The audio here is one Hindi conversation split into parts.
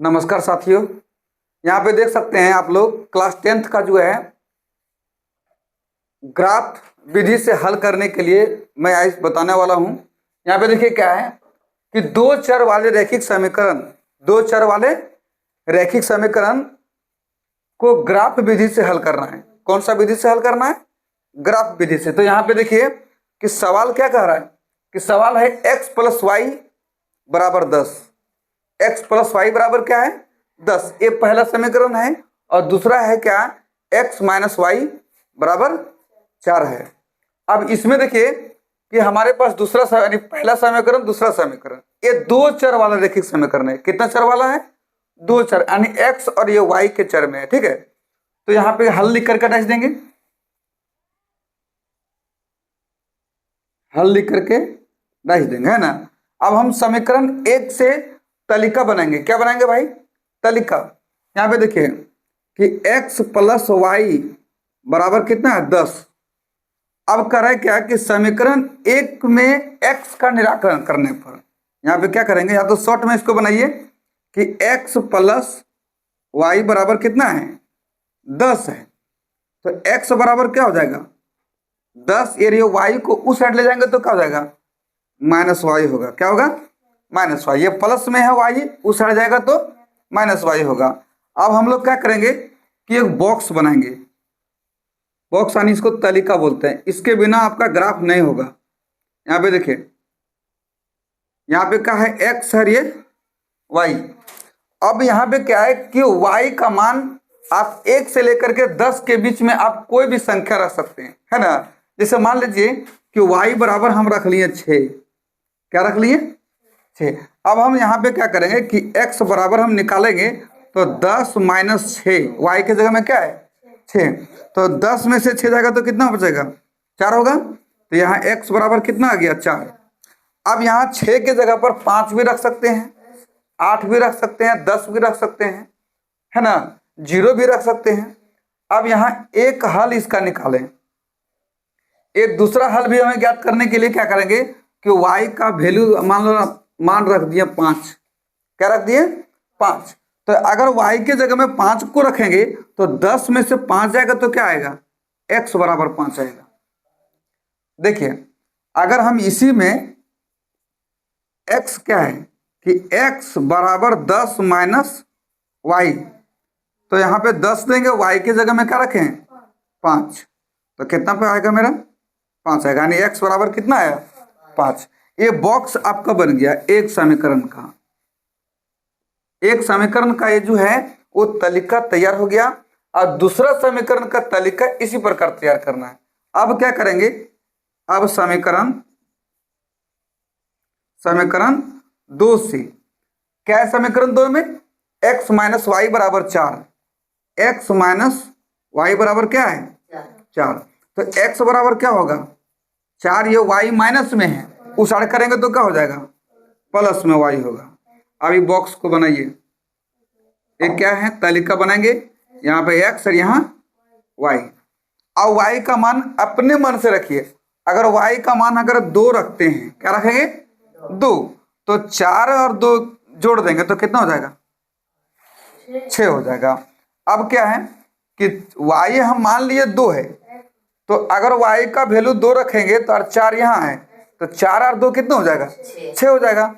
नमस्कार साथियों। यहाँ पे देख सकते हैं आप लोग क्लास 10th का जो है ग्राफ विधि से हल करने के लिए मैं आज बताने वाला हूँ। यहाँ पे देखिए क्या है कि दो चर वाले रैखिक समीकरण को ग्राफ विधि से हल करना है। कौन सा विधि से हल करना है? ग्राफ विधि से। तो यहाँ पे देखिए कि सवाल क्या कह रहा है कि सवाल है x प्लस वाई बराबर 10। x प्लस वाई बराबर क्या है? 10। ये पहला समीकरण है और दूसरा है क्या? x माइनस वाई बराबर 4 है। अब इसमें देखिए कि हमारे पास यानी पहला समीकरण, दूसरा समीकरण, ये दो चर वाला रैखिक समीकरण है। कितना चर वाला है? दो चर, यानी x और ये y के चर में है। ठीक है, तो यहाँ पे हल लिख करके डाल देंगे, हल लिख करके डाल देंगे, है ना। अब हम समीकरण 1 से तालिका बनाएंगे। क्या बनाएंगे भाई? तालिका। यहाँ पे देखिए कि x प्लस वाई बराबर कितना है? 10। अब कर रहा है क्या कि समीकरण 1 में x का निराकरण करने पर यहाँ पे क्या करेंगे, या तो शॉर्ट में इसको बनाइए कि x प्लस वाई बराबर कितना है? 10 है। तो x बराबर क्या हो जाएगा? 10। ये y को उस साइड ले जाएंगे तो क्या हो जाएगा? माइनस वाई होगा। क्या होगा? Minus Y. ये प्लस में है y, उस साइड जाएगा तो माइनस वाई होगा। अब हम लोग क्या करेंगे कि एक बॉक्स बनाएंगे। बॉक्स यानी इसको तालिका बोलते हैं। इसके बिना आपका ग्राफ नहीं होगा। यहाँ पे देखिए, यहाँ पे क्या है? x है, ये y। अब यहाँ पे क्या है कि y का मान आप 1 से लेकर के 10 के बीच में आप कोई भी संख्या रख सकते हैं, है ना। जैसे मान लीजिए कि y बराबर हम रख लिए 6। क्या रख लिए? 6। अब हम यहाँ पे क्या करेंगे कि x बराबर हम निकालेंगे तो 10 माइनस 6, y की जगह में क्या है? 6। तो 10 में से 6 जाएगा तो कितना बचेगा? 4 होगा। तो यहाँ x बराबर कितना आ गया? 4। अब यहाँ 6 के जगह पर 5 भी रख सकते हैं, 8 भी रख सकते हैं, 10 भी रख सकते हैं, है ना, 0 भी रख सकते हैं। अब यहाँ एक हल इसका निकालें। एक दूसरा हल भी हमें ज्ञात करने के लिए क्या करेंगे कि y का वैल्यू मान रख दिया 5। क्या रख दिए? 5। तो अगर y के जगह में 5 को रखेंगे तो 10 में से 5 जाएगा तो क्या आएगा? x बराबर 5 आएगा। देखिए, अगर हम इसी में x क्या है कि x बराबर 10 माइनस वाई, तो यहाँ पे 10 देंगे, y की जगह में क्या रखें? 5। तो कितना पे आएगा मेरा? 5 आएगा, यानी x बराबर कितना है? 5। ये बॉक्स आपका बन गया एक समीकरण का। एक समीकरण का ये जो है वो तालिका तैयार हो गया और दूसरा समीकरण का तालिका इसी प्रकार तैयार करना है। अब क्या करेंगे? अब समीकरण 2 से क्या है? समीकरण 2 में x माइनस वाई बराबर 4। x माइनस वाई बराबर क्या है? 4। तो x बराबर क्या होगा? 4। ये y माइनस में है, उस साइड करेंगे तो क्या हो जाएगा? प्लस में y होगा। अभी बॉक्स को बनाइए। एक क्या है? तालिका बनाएंगे, यहाँ पे x और यहाँ y। अब y का मान अपने मन से रखिए। अगर y का मान अगर 2 रखते हैं, क्या रखेंगे? 2। तो 4 और 2 जोड़ देंगे तो कितना हो जाएगा? 6 हो जाएगा। अब क्या है कि y हम मान लिए 2 है, तो अगर y का वैल्यू 2 रखेंगे तो 4 यहाँ है, तो 4 और 2 कितना हो जाएगा? 6 हो जाएगा।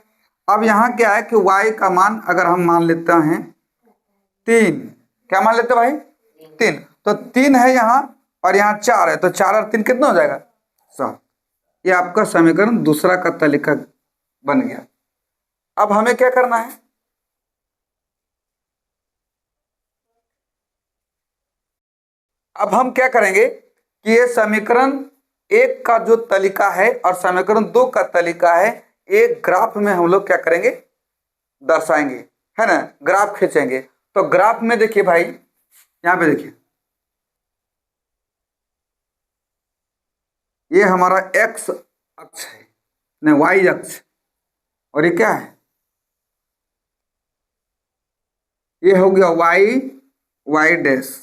अब यहाँ क्या है कि y का मान अगर हम मान लेते हैं 3। क्या मान लेते भाई? 3। तो 3 है यहाँ और यहाँ 4 है, तो 4 और 3 कितना हो जाएगा? 7। ये आपका समीकरण दूसरा का तालिका बन गया। अब हमें क्या करना है? अब हम क्या करेंगे कि ये समीकरण 1 का जो तालिका है और समीकरण 2 का तालिका है, एक ग्राफ में हम लोग क्या करेंगे? दर्शाएंगे, है ना, ग्राफ खींचेंगे। तो ग्राफ में देखिए भाई, यहाँ पे देखिए, ये हमारा x अक्ष है, नहीं y अक्ष, और ये क्या है? ये हो गया y डैश।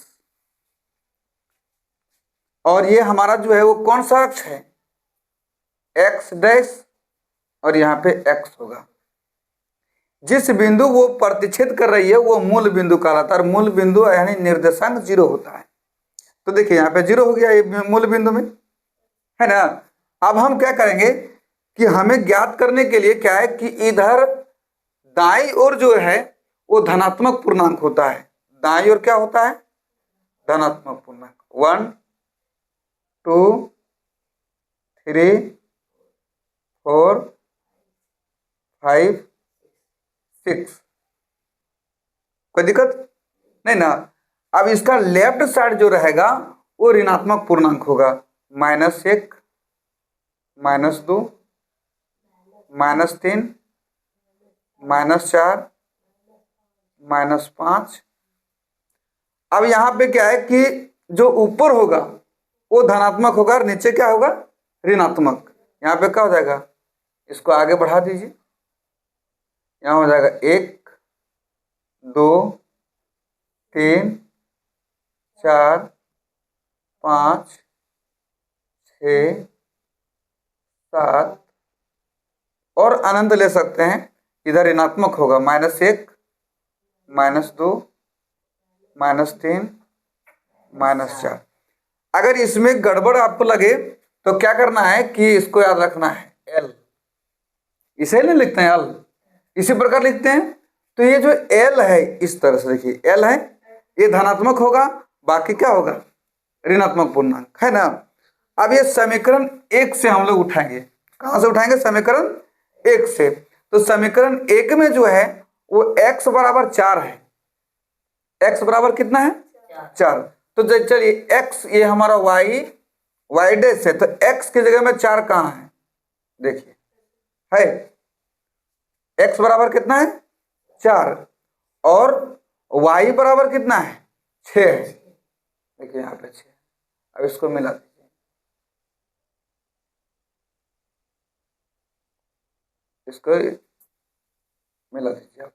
और ये हमारा जो है वो कौन सा अक्ष है? x डैश, और यहाँ पे x होगा। जिस बिंदु वो प्रतिच्छेद कर रही है वो मूल बिंदु कहलाता है, और मूल बिंदु यानी निर्देशांक 0 होता है। तो देखिए यहाँ पे 0 हो गया ये मूल बिंदु में, है ना। अब हम क्या करेंगे कि हमें ज्ञात करने के लिए क्या है कि इधर दाईं ओर जो है वो धनात्मक पूर्णांक होता है। दाईं ओर क्या होता है? धनात्मक पूर्णांक। 1 2 3 4 5 6। कोई दिक्कत नहीं ना। अब इसका लेफ्ट साइड जो रहेगा वो ऋणात्मक पूर्णांक होगा। -1 -2 -3 -4 -5। अब यहां पे क्या है कि जो ऊपर होगा वो धनात्मक होगा और नीचे क्या होगा? ऋणात्मक। यहाँ पे क्या हो जाएगा? इसको आगे बढ़ा दीजिए। यहाँ हो जाएगा 1 2 3 4 5 6 7 और अनंत ले सकते हैं। इधर ऋणात्मक होगा। -1 -2 -3 -4। अगर इसमें गड़बड़ आपको लगे तो क्या करना है कि इसको याद रखना है, L। इसे नहीं लिखते हैं L, इसी प्रकार लिखते हैं। तो ये जो L है इस तरह से देखिए, L है, ये धनात्मक होगा, बाकी क्या होगा? ऋणात्मक पूर्णांक, है ना। अब ये समीकरण 1 से हम लोग उठाएंगे। कहां से उठाएंगे? समीकरण 1 से। तो समीकरण 1 में जो है वो x बराबर 4 है। x बराबर कितना है? 4। तो चलिए x ये हमारा y डैश है, तो x की जगह में 4 कहाँ है? देखिए है x बराबर कितना है? 4 और y बराबर कितना है? 6 है। देखिए यहाँ पे 6। अब इसको मिला दीजिए, इसको मिला दीजिए आप।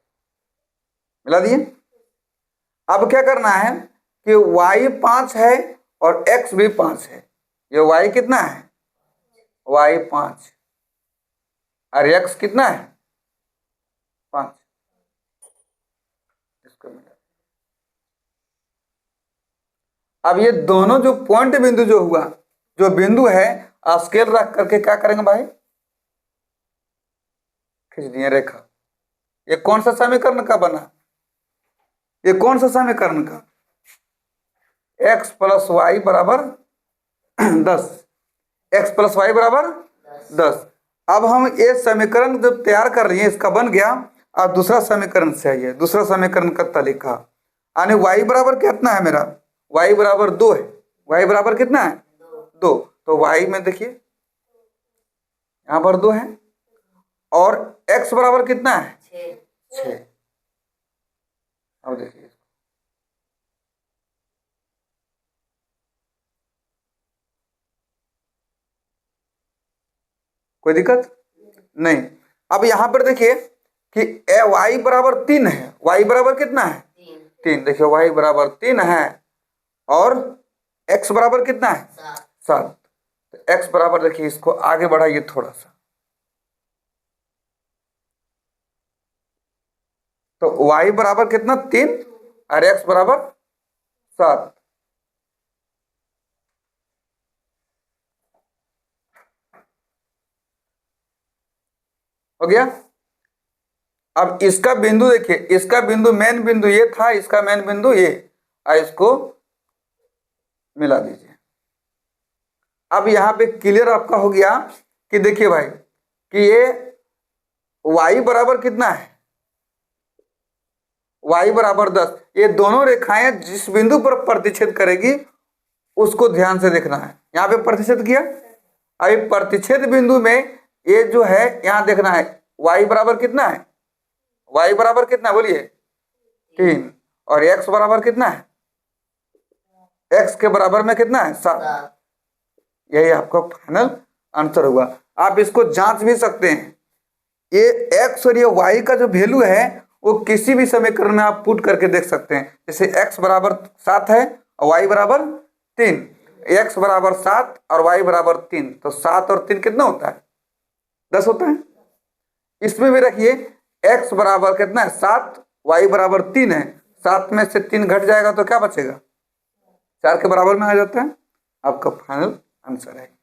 मिला दिए। अब क्या करना है कि y 5 है और x भी 5 है। ये y कितना है? y 5 और x कितना है? 5। इसको मिला। अब ये दोनों जो पॉइंट बिंदु जो हुआ, जो बिंदु है, स्केल रख करके क्या करेंगे भाई? खींच दिए रेखा। ये कौन सा समीकरण का बना? ये कौन सा समीकरण का? x + y बराबर 10। x + y बराबर 10। अब हम ये समीकरण जब तैयार कर रही है, इसका बन गया। और दूसरा समीकरण से आइए, दूसरा समीकरण का तरीका यानी y बराबर कितना है मेरा? y बराबर 2 है। y बराबर कितना है? 2। तो y में देखिए यहाँ पर 2 है और x बराबर कितना है? 6। अब देखिए कोई दिक्कत नहीं। अब यहां पर देखिए कि y बराबर 3 है। y बराबर कितना है? 3। देखिए y बराबर 3 है और x बराबर कितना है? 7। तो x बराबर देखिए, इसको आगे बढ़ाइए थोड़ा सा, तो y बराबर कितना? 3 और x बराबर 7। हो गया। अब इसका बिंदु देखिए, इसका बिंदु मेन बिंदु ये था, इसका मेन बिंदु ये, और इसको मिला दीजिए। अब यहां पे क्लियर आपका हो गया कि देखिए भाई कि ये y बराबर कितना है? y बराबर 10। ये दोनों रेखाएं जिस बिंदु पर प्रतिच्छेद करेगी उसको ध्यान से देखना है। यहाँ पे प्रतिच्छेद किया, अभी प्रतिच्छेद बिंदु में ये जो है यहाँ देखना है y बराबर कितना है? y बराबर कितना बोलिए? 3। और x बराबर कितना है? x के बराबर में कितना है? 7। यही आपका फाइनल आंसर होगा। आप इसको जांच भी सकते हैं। ये x और ये y का जो वैल्यू है वो किसी भी समीकरण में आप पुट करके देख सकते हैं। जैसे x बराबर 7 है और y बराबर 3, x बराबर 7 और y बराबर 3, तो 7 और 3 कितना होता है? 10 होता है। इसमें भी रखिए x बराबर कितना है 7, y बराबर 3 है, 7 में से 3 घट जाएगा तो क्या बचेगा, 4 के बराबर में आ जाता है। आपका फाइनल आंसर है।